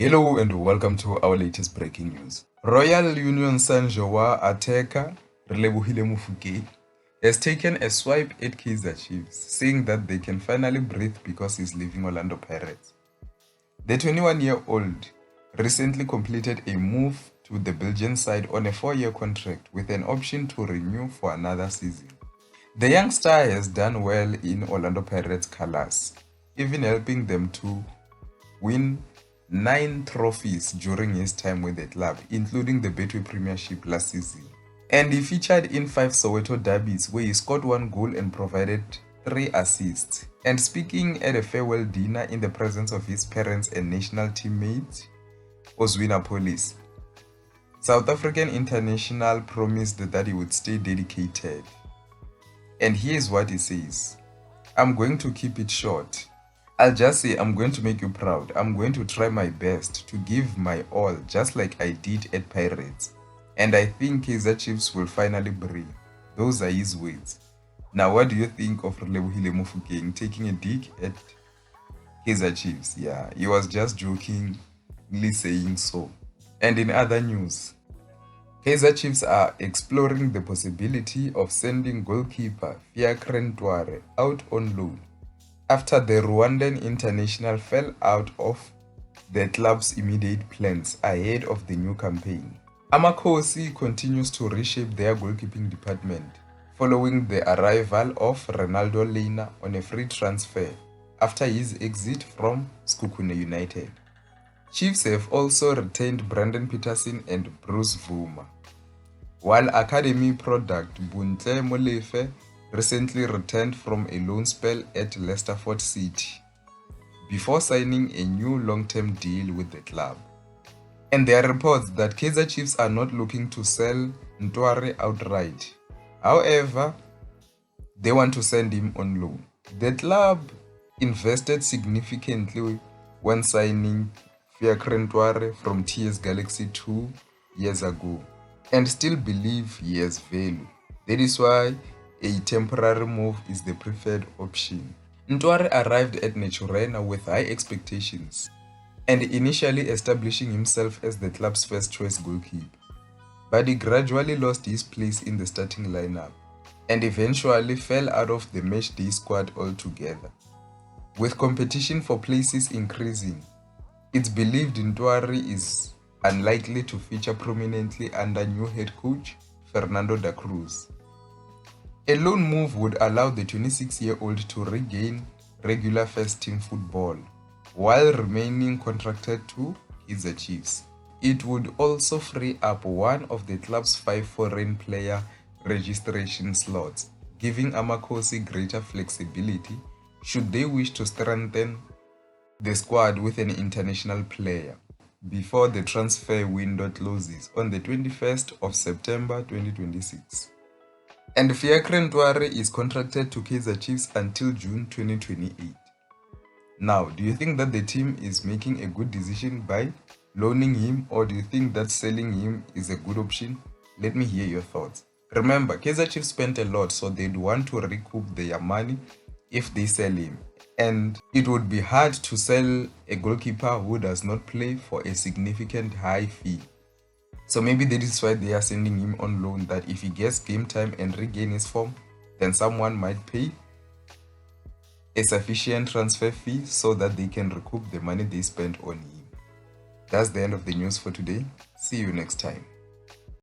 Hello and welcome to our latest breaking news. Royal Union Saint-Joa attacker Relebohile Mofokeng has taken a swipe at Kaizer Chiefs, saying that they can finally breathe because he's leaving Orlando Pirates. The 21-year-old recently completed a move to the Belgian side on a 4-year contract with an option to renew for another season. The young star has done well in Orlando Pirates colours, even helping them to win 9 trophies during his time with the club, including the Betway Premiership last season. And he featured in 5 Soweto derbies where he scored 1 goal and provided 3 assists. And speaking at a farewell dinner in the presence of his parents and national teammates, Oswina Police, South African international promised that he would stay dedicated. And here's what he says: "I'm going to keep it short. I'll just say I'm going to make you proud. I'm going to try my best to give my all, just like I did at Pirates. And I think Kaizer Chiefs will finally breathe." Those are his words. Now, what do you think of Relebohile Mofokeng taking a dig at Kaizer Chiefs? Yeah, he was just jokingly saying so. And in other news, Kaizer Chiefs are exploring the possibility of sending goalkeeper Fiacre Ntware out on loan after the Rwandan international fell out of the club's immediate plans ahead of the new campaign. Amakhosi continues to reshape their goalkeeping department following the arrival of Ronaldo Lena on a free transfer after his exit from Sekhukhune United. Chiefs have also retained Brandon Peterson and Bruce Vuma, while academy product Buntle Molefe recently returned from a loan spell at Leicester City before signing a new long-term deal with the club. And there are reports that Kaizer Chiefs are not looking to sell Ntware outright. However, they want to send him on loan. The club invested significantly when signing Fiacre Ntware from TS Galaxy 2 years ago and still believe he has value. That is why a temporary move is the preferred option. Ntware arrived at Naturena with high expectations and initially establishing himself as the club's first choice goalkeeper. But he gradually lost his place in the starting lineup and eventually fell out of the matchday squad altogether. With competition for places increasing, it's believed Ntware is unlikely to feature prominently under new head coach Fernando da Cruz. A loan move would allow the 26-year-old to regain regular first-team football while remaining contracted to Kaizer Chiefs. It would also free up one of the club's 5 foreign player registration slots, giving Amakhosi greater flexibility should they wish to strengthen the squad with an international player before the transfer window closes on the 21st of September 2026. And Fiacre Ntware is contracted to Kaizer Chiefs until June 2028. Now, do you think that the team is making a good decision by loaning him, or do you think that selling him is a good option? Let me hear your thoughts. Remember, Kaizer Chiefs spent a lot, so they'd want to recoup their money if they sell him. And it would be hard to sell a goalkeeper who does not play for a significant high fee. So maybe that is why they are sending him on loan, that if he gets game time and regain his form, then someone might pay a sufficient transfer fee so that they can recoup the money they spent on him. That's the end of the news for today. See you next time.